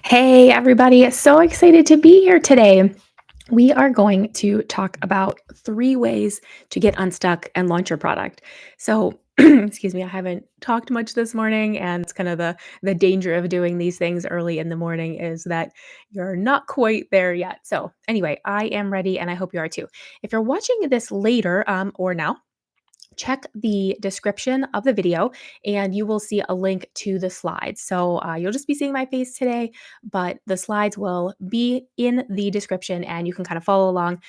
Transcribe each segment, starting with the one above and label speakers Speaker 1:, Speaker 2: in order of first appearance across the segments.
Speaker 1: Hey, everybody. So excited to be here today. We are going to talk about three ways to get unstuck and launch your product. So, excuse me, I haven't talked much this morning, and it's kind of the danger of doing these things early in the morning is that you're not quite there yet. So, anyway, I am ready, and I hope you are too. If you're watching this later or now, check the description of the video and you will see a link to the slides. So you'll just be seeing my face today, but the slides will be in the description and you can kind of follow along.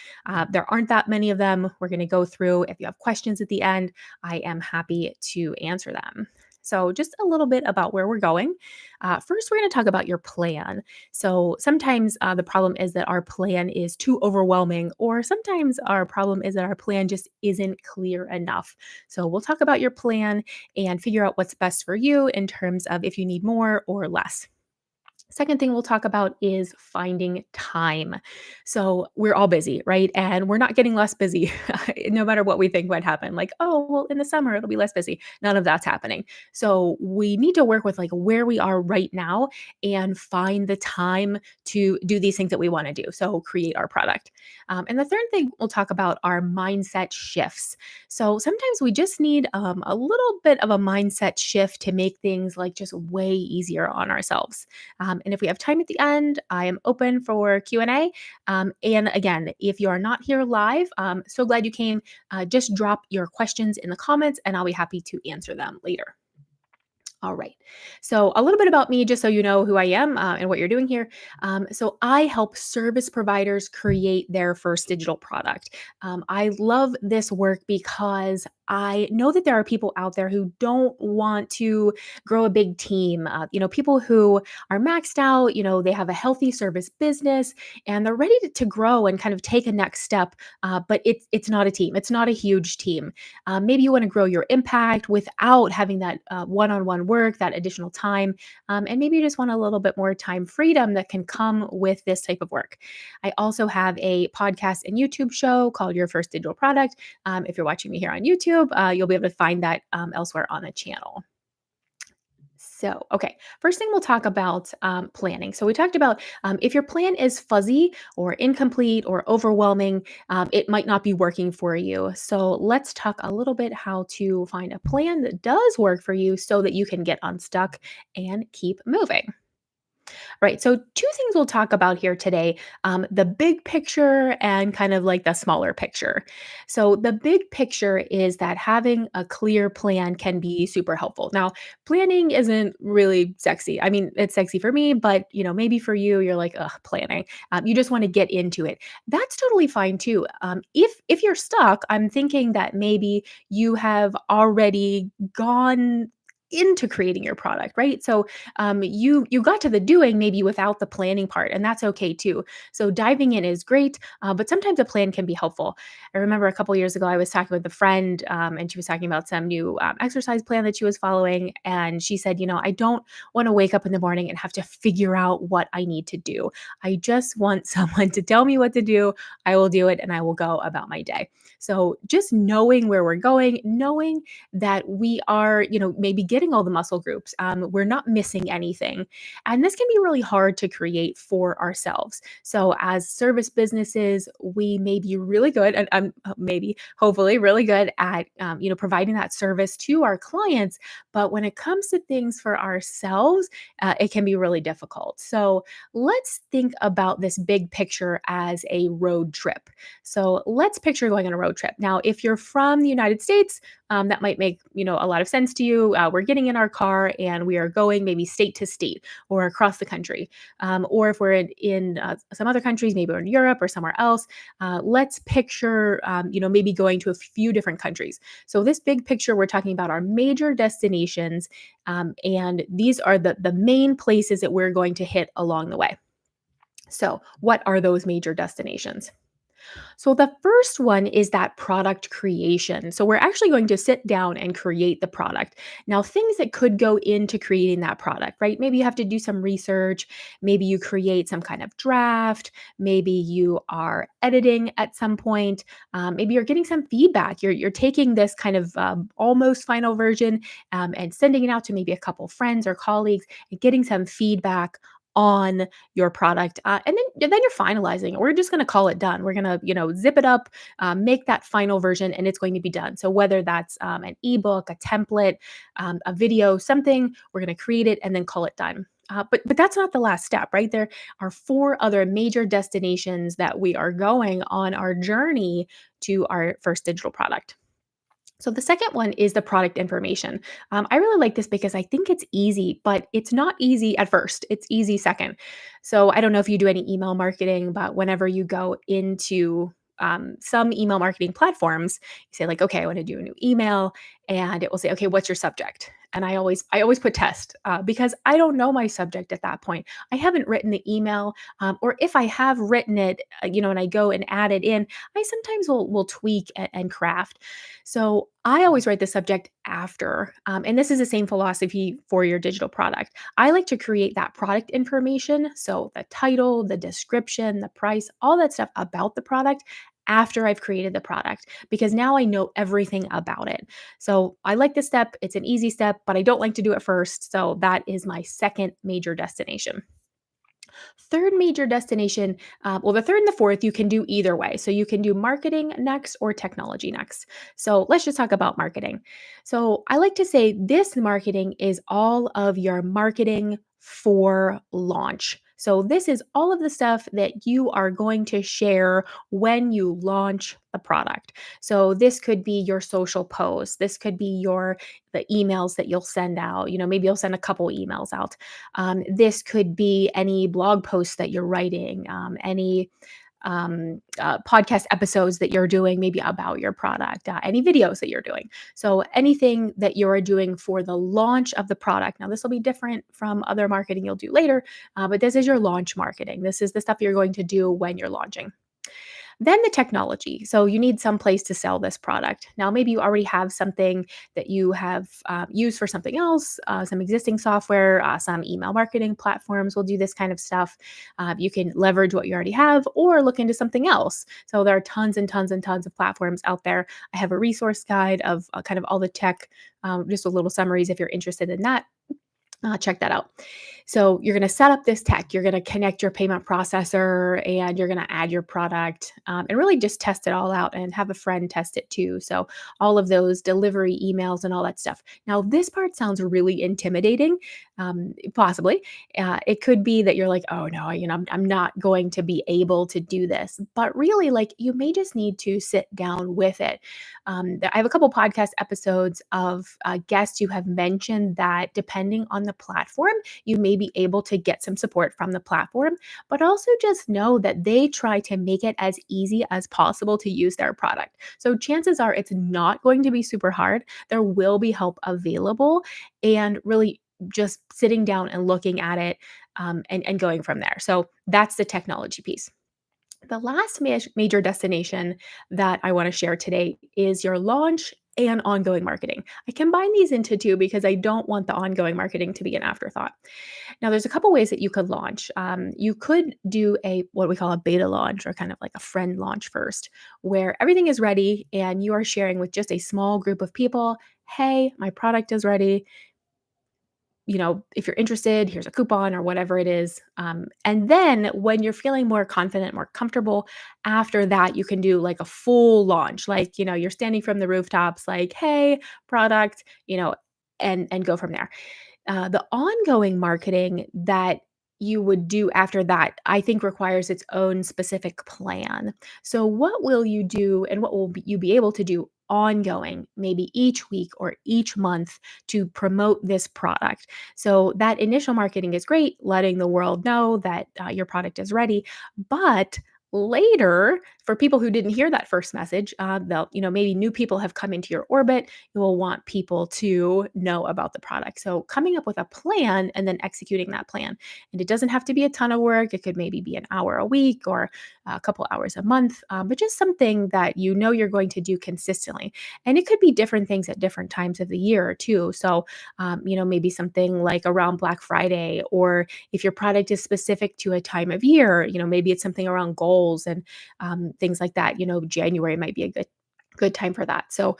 Speaker 1: There aren't that many of them. We're going to go through. If you have questions at the end, I am happy to answer them. So, just a little bit about where we're going. First, we're going to talk about your plan. So, sometimes the problem is that our plan is too overwhelming, or sometimes our problem is that our plan just isn't clear enough. So, we'll talk about your plan and figure out what's best for you in terms of if you need more or less. Second thing we'll talk about is finding time. So we're all busy, right? And we're not getting less busy no matter what we think might happen. Like, oh, well, in the summer it'll be less busy. None of that's happening. So we need to work with like where we are right now and find the time to do these things that we want to do. So create our product. And the third thing we'll talk about are mindset shifts. So sometimes we just need a little bit of a mindset shift to make things like just way easier on ourselves. And if we have time at the end, I am open for Q&A. And again, if you are not here live, so glad you came. Just drop your questions in the comments and I'll be happy to answer them later. All right. So, a little bit about me, just so you know who I am and what you're doing here. So, I help service providers create their first digital product. I love this work because I know that there are people out there who don't want to grow a big team. People who are maxed out, they have a healthy service business and they're ready to grow and kind of take a next step. But it's not a team, it's not a huge team. Maybe you want to grow your impact without having that one on one work, that additional time. And maybe you just want a little bit more time freedom that can come with this type of work. I also have a podcast and YouTube show called Your First Digital Product. If you're watching me here on YouTube, you'll be able to find that elsewhere on the channel. So, okay, first thing we'll talk about planning. So, we talked about if your plan is fuzzy or incomplete or overwhelming, it might not be working for you. So, let's talk a little bit how to find a plan that does work for you so that you can get unstuck and keep moving. Right. So, two things we'll talk about here today, the big picture and kind of like the smaller picture. So, the big picture is that having a clear plan can be super helpful. Now, planning isn't really sexy. I mean, it's sexy for me, but maybe for you, you're like, ugh, planning. You just want to get into it. That's totally fine too. If you're stuck, I'm thinking that maybe you have already gone into creating your product, right? So you got to the doing maybe without the planning part, and that's okay too. So diving in is great, but sometimes a plan can be helpful. I remember a couple years ago I was talking with a friend, and she was talking about some new exercise plan that she was following, and she said, I don't want to wake up in the morning and have to figure out what I need to do. I just want someone to tell me what to do. I will do it, and I will go about my day. So just knowing where we're going, knowing that we are, maybe getting all the muscle groups. We're not missing anything. And this can be really hard to create for ourselves. So, as service businesses, we may be really good, and maybe, hopefully, really good at, providing that service to our clients. But when it comes to things for ourselves, it can be really difficult. So, let's think about this big picture as a road trip. So, let's picture going on a road trip. Now, if you're from the United States, that might make a lot of sense to you. We're getting in our car and we are going maybe state to state or across the country. Or if we're in some other countries, maybe we're in Europe or somewhere else, let's picture maybe going to a few different countries. So this big picture, we're talking about our major destinations, and these are the main places that we're going to hit along the way. So what are those major destinations? So the first one is that product creation. So we're actually going to sit down and create the product. Now, things that could go into creating that product, right? Maybe you have to do some research. Maybe you create some kind of draft. Maybe you are editing at some point. Maybe you're getting some feedback. You're taking this kind of almost final version and sending it out to maybe a couple friends or colleagues and getting some feedback on your product, and then you're finalizing it. We're just going to call it done. We're going to zip it up, make that final version, and it's going to be done. So whether that's an ebook, a template, a video, something, we're going to create it and then call it done. But that's not the last step, right? There are four other major destinations that we are going on our journey to our first digital product. So the second one is the product information. I really like this because I think it's easy, but it's not easy at first. It's easy second. So I don't know if you do any email marketing, but whenever you go into some email marketing platforms, you say like, okay, I want to do a new email, and it will say, okay, what's your subject? And I always put test because I don't know my subject at that point. I haven't written the email, or if I have written it, and I go and add it in, I sometimes will tweak and craft. So I always write the subject after. And this is the same philosophy for your digital product. I like to create that product information. So the title, the description, the price, all that stuff about the product after I've created the product, because now I know everything about it. So I like this step. It's an easy step, but I don't like to do it first. So that is my second major destination. Third major destination, well, the third and the fourth, you can do either way. So you can do marketing next or technology next. So let's just talk about marketing. So I like to say this marketing is all of your marketing for launch. So this is all of the stuff that you are going to share when you launch the product. So this could be your social posts. This could be the emails that you'll send out. Maybe you'll send a couple emails out. This could be any blog posts that you're writing, any podcast episodes that you're doing, maybe about your product, any videos that you're doing. So anything that you're doing for the launch of the product. Now, this will be different from other marketing you'll do later, but this is your launch marketing. This is the stuff you're going to do when you're launching. Then the technology. So you need some place to sell this product. Now, maybe you already have something that you have used for something else, some existing software, some email marketing platforms will do this kind of stuff. You can leverage what you already have or look into something else. So there are tons and tons and tons of platforms out there. I have a resource guide of kind of all the tech, just with little summaries if you're interested in that. Check that out. So you're going to set up this tech. You're going to connect your payment processor, and you're going to add your product, and really just test it all out and have a friend test it too. So all of those delivery emails and all that stuff. Now, this part sounds really intimidating, possibly. It could be that you're like, oh no, I'm not going to be able to do this. But really, like, you may just need to sit down with it. I have a couple podcast episodes of guests who have mentioned that depending on the platform, you may be able to get some support from the platform, but also just know that they try to make it as easy as possible to use their product. So chances are it's not going to be super hard. There will be help available, and really just sitting down and looking at it, and going from there. So that's the technology piece. The last major destination that I want to share today is your launch and ongoing marketing. I combine these into two because I don't want the ongoing marketing to be an afterthought. Now, there's a couple ways that you could launch. You could do a what we call a beta launch, or kind of like a friend launch first, where everything is ready and you are sharing with just a small group of people. Hey, my product is ready. If you're interested, here's a coupon or whatever it is. And then when you're feeling more confident, more comfortable, after that, you can do like a full launch. Like, you're standing from the rooftops, like, hey, product, and go from there. The ongoing marketing that you would do after that, I think, requires its own specific plan. So, what will you do, and what will you be able to do ongoing, maybe each week or each month, to promote this product? So, that initial marketing is great, letting the world know that your product is ready. But later, for people who didn't hear that first message, maybe new people have come into your orbit. You will want people to know about the product. So coming up with a plan and then executing that plan. And it doesn't have to be a ton of work. It could maybe be an hour a week or a couple hours a month, but just something that you're going to do consistently. And it could be different things at different times of the year too. So, maybe something like around Black Friday, or if your product is specific to a time of year, maybe it's something around goals and things like that. January might be a good time for that. So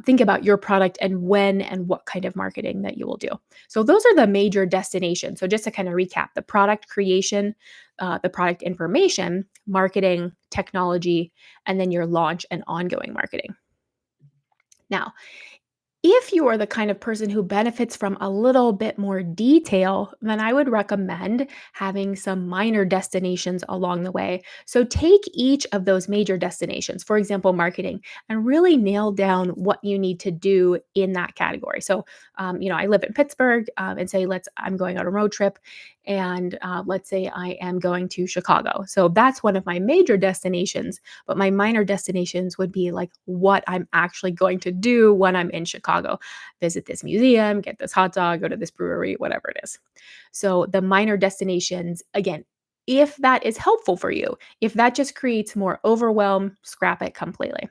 Speaker 1: think about your product and when and what kind of marketing that you will do. So those are the major destinations. So just to kind of recap, the product creation, the product information, marketing, technology, and then your launch and ongoing marketing. Now, if you are the kind of person who benefits from a little bit more detail, then I would recommend having some minor destinations along the way. So take each of those major destinations, for example, marketing, and really nail down what you need to do in that category. So, I live in Pittsburgh, and say I'm going on a road trip, and let's say I am going to Chicago. So that's one of my major destinations, but my minor destinations would be like what I'm actually going to do when I'm in Chicago. Visit this museum, get this hot dog, go to this brewery, whatever it is. So the minor destinations, again, if that is helpful for you, if that just creates more overwhelm, scrap it completely.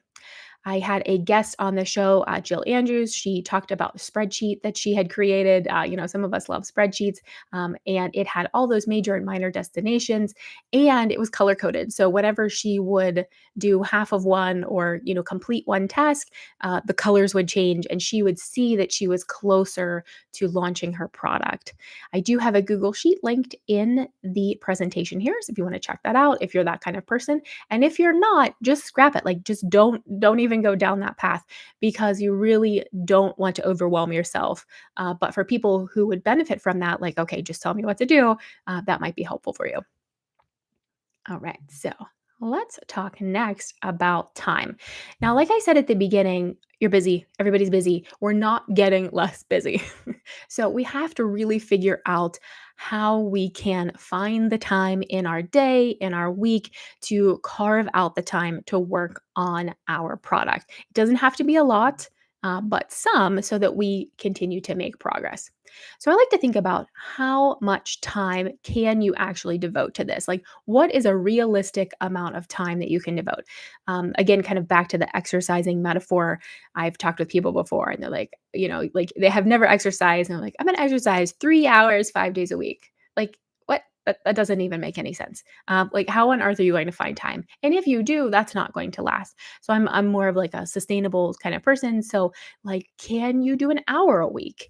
Speaker 1: I had a guest on the show, Jill Andrews. She talked about the spreadsheet that she had created. Some of us love spreadsheets, and it had all those major and minor destinations, and it was color coded. So whenever she would do half of one or complete one task, the colors would change, and she would see that she was closer to launching her product. I do have a Google Sheet linked in the presentation here, so if you want to check that out, if you're that kind of person. And if you're not, just scrap it. Like just don't even go down that path because you really don't want to overwhelm yourself. But for people who would benefit from that, like, okay, just tell me what to do, that might be helpful for you. All right, so let's talk next about time. Now, like I said at the beginning, you're busy, everybody's busy. We're not getting less busy. So we have to really figure out how we can find the time in our day, in our week, to carve out the time to work on our product. It doesn't have to be a lot, but some so that we continue to make progress. So I like to think about how much time can you actually devote to this? Like, what is a realistic amount of time that you can devote? Again, kind of back to the exercising metaphor. I've talked with people before, and they're like, like they have never exercised, and they're like, I'm going to exercise 3 hours, 5 days a week. Like, what? That doesn't even make any sense. Like, how on earth are you going to find time? And if you do, that's not going to last. So I'm more of like a sustainable kind of person. So, like, can you do an hour a week?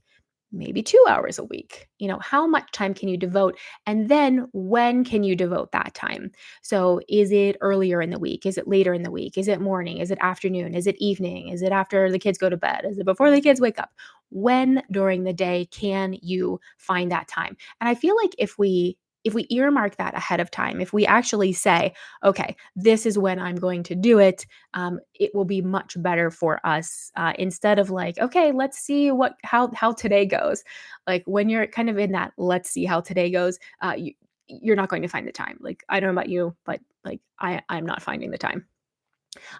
Speaker 1: Maybe 2 hours a week. How much time can you devote? And then when can you devote that time? So, is it earlier in the week? Is it later in the week? Is it morning? Is it afternoon? Is it evening? Is it after the kids go to bed? Is it before the kids wake up? When during the day can you find that time? And I feel like if we earmark that ahead of time, if we actually say, okay, this is when I'm going to do it, it will be much better for us, instead of like, okay, let's see how today goes. Like when you're kind of in that let's see how today goes, you're not going to find the time. Like I don't know about you, but like I'm not finding the time.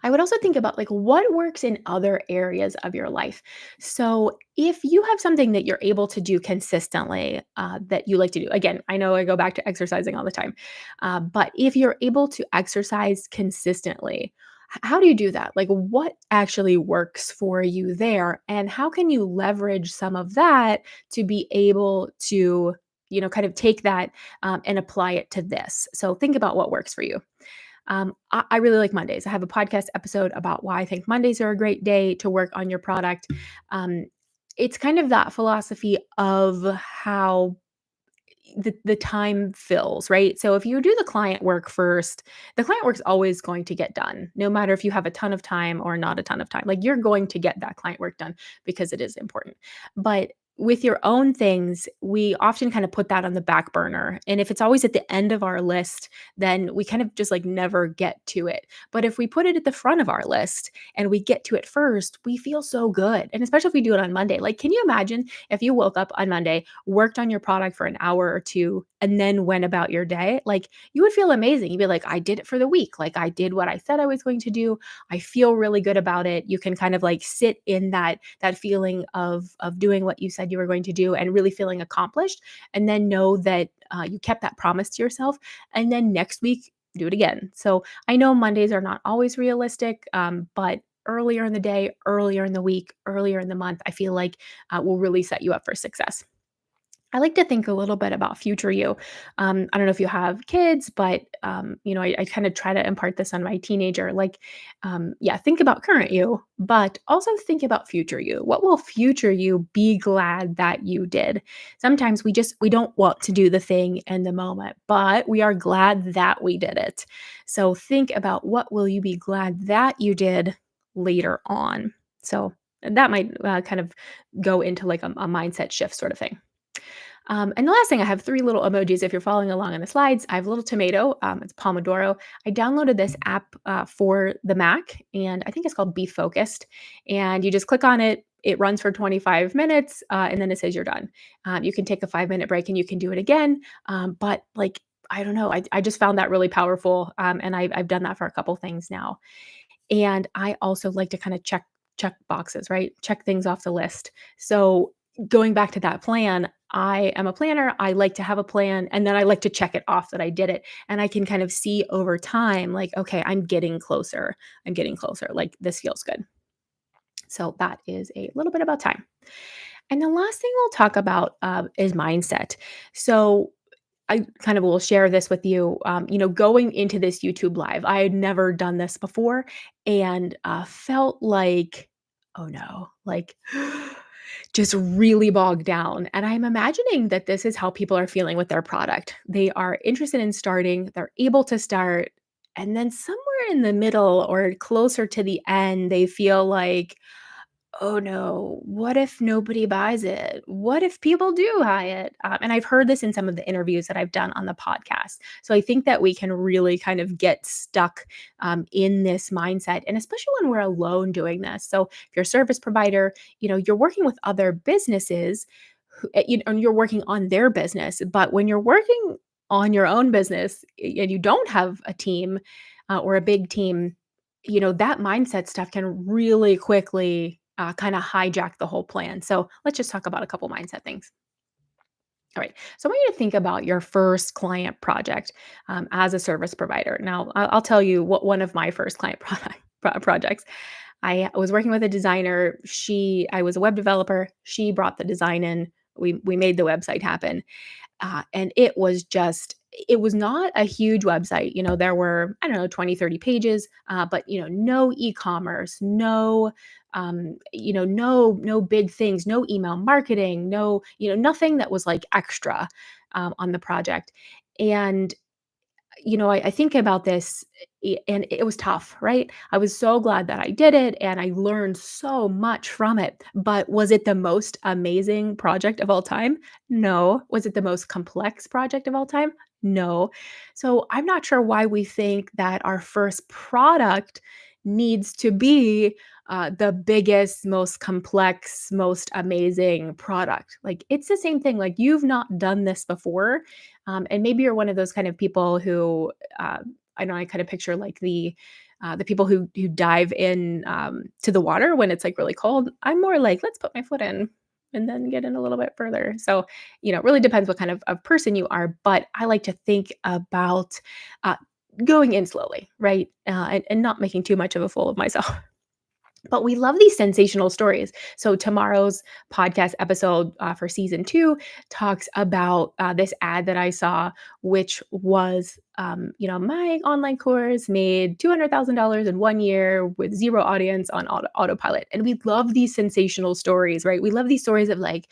Speaker 1: I would also think about like what works in other areas of your life. So, if you have something that you're able to do consistently, that you like to do, again, I know I go back to exercising all the time, but if you're able to exercise consistently, how do you do that? Like, what actually works for you there? And how can you leverage some of that to be able to, kind of take that, and apply it to this? So, think about what works for you. I really like Mondays. I have a podcast episode about why I think Mondays are a great day to work on your product. Um, it's kind of that philosophy of how the time fills, right? So if you do the client work first, the client work's always going to get done, no matter if you have a ton of time or not a ton of time. Like you're going to get that client work done because it is important. But with your own things, we often kind of put that on the back burner. And if it's always at the end of our list, then we kind of just like never get to it. But if we put it at the front of our list and we get to it first, we feel so good. And especially if we do it on Monday. Like, can you imagine if you woke up on Monday, worked on your product for an hour or two, and then went about your day? Like, you would feel amazing. You'd be like, I did it for the week. Like, I did what I said I was going to do. I feel really good about it. You can kind of like sit in that feeling of doing what you said you were going to do and really feeling accomplished, and then know that you kept that promise to yourself. And then next week, do it again. So I know Mondays are not always realistic, but earlier in the day, earlier in the week, earlier in the month, I feel like will really set you up for success. I like to think a little bit about future you. I don't know if you have kids, but I kind of try to impart this on my teenager. Like, yeah, think about current you, but also think about future you. What will future you be glad that you did? Sometimes we don't want to do the thing in the moment, but we are glad that we did it. So think about what will you be glad that you did later on. So that might kind of go into like a mindset shift sort of thing. And the last thing, I have three little emojis. If you're following along on the slides, I have a little tomato. It's Pomodoro. I downloaded this app for the Mac, and I think it's called Be Focused. And you just click on it. It runs for 25 minutes, and then it says you're done. You can take a 5-minute break, and you can do it again. But like, I don't know. I just found that really powerful, and I've done that for a couple things now. And I also like to kind of check boxes, right? Check things off the list. So going back to that plan, I am a planner. I like to have a plan and then I like to check it off that I did it. And I can kind of see over time, like, okay, I'm getting closer. I'm getting closer. Like this feels good. So that is a little bit about time. And the last thing we'll talk about is mindset. So I kind of will share this with you. Going into this YouTube live, I had never done this before and felt like, oh no, like just really bogged down. And I'm imagining that this is how people are feeling with their product. They are interested in starting, they're able to start. And then somewhere in the middle or closer to the end, they feel like, oh no, what if nobody buys it? What if people do buy it? And I've heard this in some of the interviews that I've done on the podcast. So I think that we can really kind of get stuck in this mindset, and especially when we're alone doing this. So if you're a service provider, you're working with other businesses, and you're working on their business. But when you're working on your own business and you don't have a team or a big team, that mindset stuff can really quickly kind of hijack the whole plan. So let's just talk about a couple mindset things. All right. So I want you to think about your first client project as a service provider. Now, I'll tell you what one of my first client projects. I was working with a designer. I was a web developer. She brought the design in. We made the website happen. And it was not a huge website. There were, I don't know, 20, 30 pages, but, no e-commerce, no big things, no email marketing, no, nothing that was like extra on the project. And I think about this and it was tough, right? I was so glad that I did it and I learned so much from it. But was it the most amazing project of all time? No. Was it the most complex project of all time? No. So I'm not sure why we think that our first product needs to be the biggest, most complex, most amazing product. Like it's the same thing. Like you've not done this before and maybe you're one of those kind of people who I know I kind of picture like the people who dive in to the water when it's like really cold. I'm more like, let's put my foot in and then get in a little bit further. So, it really depends what kind of person you are. But I like to think about uh, going in slowly, right? And not making too much of a fool of myself. But we love these sensational stories. So tomorrow's podcast episode for season 2 talks about this ad that I saw, which was, my online course made $200,000 in 1 year with zero audience on autopilot. And we love these sensational stories, right? We love these stories of like,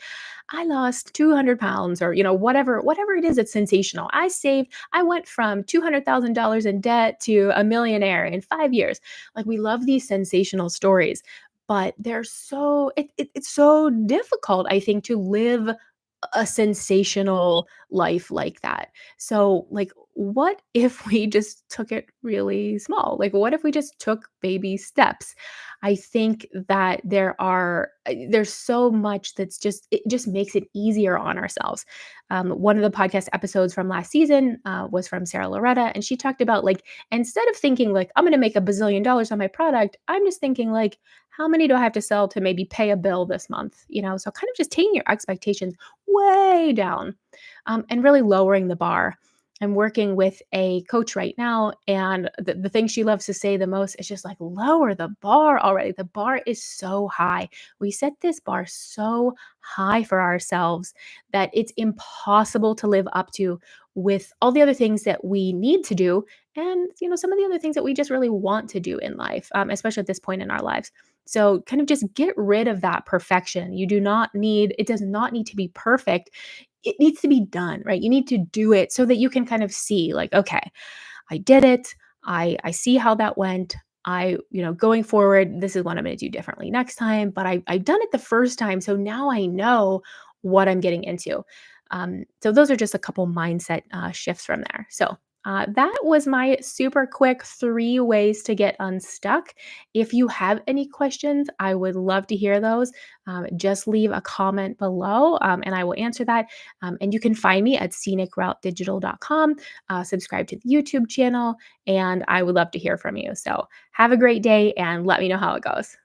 Speaker 1: I lost 200 pounds or, whatever it is, it's sensational. I went from $200,000 in debt to a millionaire in 5 years. Like we love these sensational stories, but it's so difficult, I think, to live a sensational life like that. So, like, what if we just took it really small? Like, what if we just took baby steps? I think that there's so much it just makes it easier on ourselves. One of the podcast episodes from last season was from Sarah Loretta, and she talked about like instead of thinking like I'm going to make $1 billion on my product, I'm just thinking like how many do I have to sell to maybe pay a bill this month? So kind of just taking your expectations way down and really lowering the bar. I'm working with a coach right now, and the thing she loves to say the most is just like, lower the bar already. The bar is so high. We set this bar so high for ourselves that it's impossible to live up to with all the other things that we need to do. And, some of the other things that we just really want to do in life, especially at this point in our lives. So, kind of just get rid of that perfection. It does not need to be perfect. It needs to be done, right? You need to do it so that you can kind of see, like, okay, I did it. I see how that went. Going forward, this is what I'm going to do differently next time. But I've done it the first time, so now I know what I'm getting into. So those are just a couple mindset shifts from there. So that was my super quick 3 ways to get unstuck. If you have any questions, I would love to hear those. Just leave a comment below, and I will answer that. And you can find me at scenicroutedigital.com. Subscribe to the YouTube channel, and I would love to hear from you. So have a great day and let me know how it goes.